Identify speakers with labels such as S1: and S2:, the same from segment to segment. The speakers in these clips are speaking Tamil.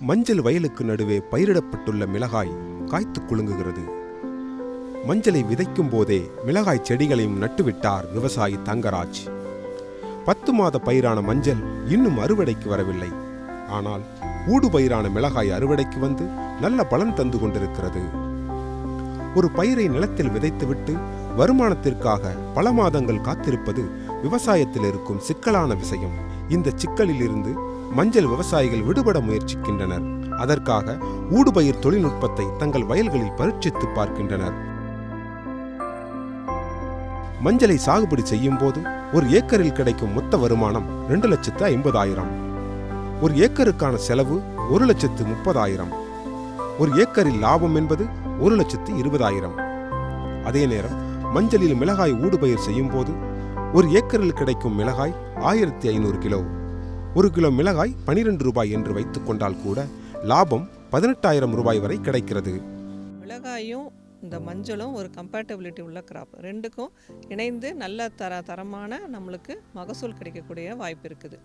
S1: மஞ்சள் வயலுக்கு நடுவே பயிரிடப்பட்டுள்ள மிளகாய் காய்த்து குலுங்குகிறது. மஞ்சளை விதைக்கும் போதே மிளகாய் செடிகளையும் நட்டுவிட்டார் விவசாயி தங்கராஜ். 10 மாத பயிரான மஞ்சள் இன்னும் அறுவடைக்கு வரவில்லை. ஆனால் ஊடு பயிரான மிளகாய் அறுவடைக்கு வந்து நல்ல பலன் தந்து கொண்டிருக்கிறது. ஒரு பயிரை நிலத்தில் விதைத்துவிட்டு வருமானத்திற்காக பல மாதங்கள் காத்திருப்பது விவசாயத்தில் இருக்கும் சிக்கலான விஷயம். இந்த சிக்கலில் இருந்து மஞ்சள் விவசாயிகள் விடுபட முயற்சிக்கின்றனர். அதற்காக ஊடுபயிர் தொழில்நுட்பத்தை தங்கள் வயல்களில் பரீட்சித்து பார்க்கின்றனர். மஞ்சளை சாகுபடி செய்யும் போது ஒரு ஏக்கரில் கிடைக்கும் மொத்த வருமானம் 2,50,000. ஒரு ஏக்கருக்கான செலவு 1,30,000. ஒரு ஏக்கரில் லாபம் என்பது 1,20,000. அதே நேரம் மஞ்சளில் மிளகாய் ஊடுபயிர் செய்யும் போது ஒரு ஏக்கரில் கிடைக்கும் மிளகாய் 1,500 கிலோ. 1 கிலோ மிளகாய் 12 ரூபாய் என்று வைத்துக் கொண்டால் கூட லாபம் 18,000 ரூபாய் வரை கிடைக்கிறது.
S2: மிளகாயும் இந்த மஞ்சளும் ஒரு கம்பேட்டபிலிட்டி உள்ள கிராப், ரெண்டுக்கும் இணைந்து நல்ல தரமான நம்மளுக்கு மகசூல் கிடைக்கக்கூடிய வாய்ப்பு இருக்குது.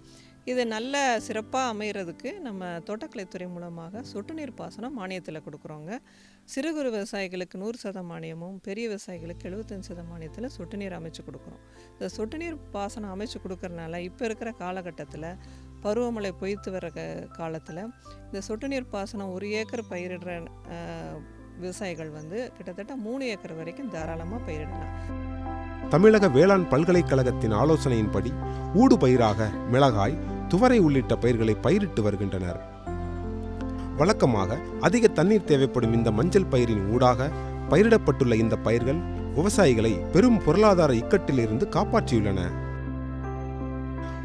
S2: இது நல்ல சிறப்பாக அமைகிறதுக்கு நம்ம தோட்டக்கலைத்துறை மூலமாக சொட்டு நீர் பாசனம் மானியத்தில் கொடுக்குறோங்க. சிறு குறு விவசாயிகளுக்கு 100% மானியமும், பெரிய விவசாயிகளுக்கு 75% மானியத்தில் சொட்டு நீர் அமைச்சு கொடுக்குறோம். இந்த சொட்டு நீர் பாசனம் அமைச்சு கொடுக்கறனால இப்போ இருக்கிற காலகட்டத்தில் பருவமழை பொய்த்து வர காலத்தில் இந்த சொட்டு நீர் பாசனம் 1 ஏக்கர் பயிரிடுற விவசாயிகள் கிட்டத்தட்ட 3 ஏக்கர் வரைக்கும் தாராளமாக பயிரிடலாம்.
S1: தமிழக வேளாண் பல்கலைக்கழகத்தின் ஆலோசனையின்படி ஊடு பயிராக மிளகாய், துவரை உள்ளிட்ட பயிர்களை பயிரிட்டு வருகின்றனர். வழக்கமாக அதிக தண்ணீர் தேவைப்படும் இந்த மஞ்சள் பயிரின் ஊடாக பயிரிடப்பட்டுள்ள இந்த பயிர்கள் விவசாயிகளை பெரும் பொருளாதார இக்கட்டிலிருந்து காப்பாற்றியுள்ளன.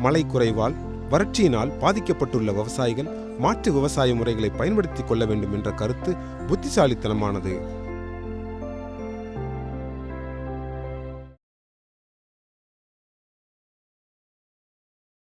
S1: மழை குறைவால் வறட்சியினால் பாதிக்கப்பட்டுள்ள விவசாயிகள் மாற்று விவசாய முறைகளை பயன்படுத்திக் கொள்ள வேண்டும் என்ற கருத்து புத்திசாலித்தனமானது.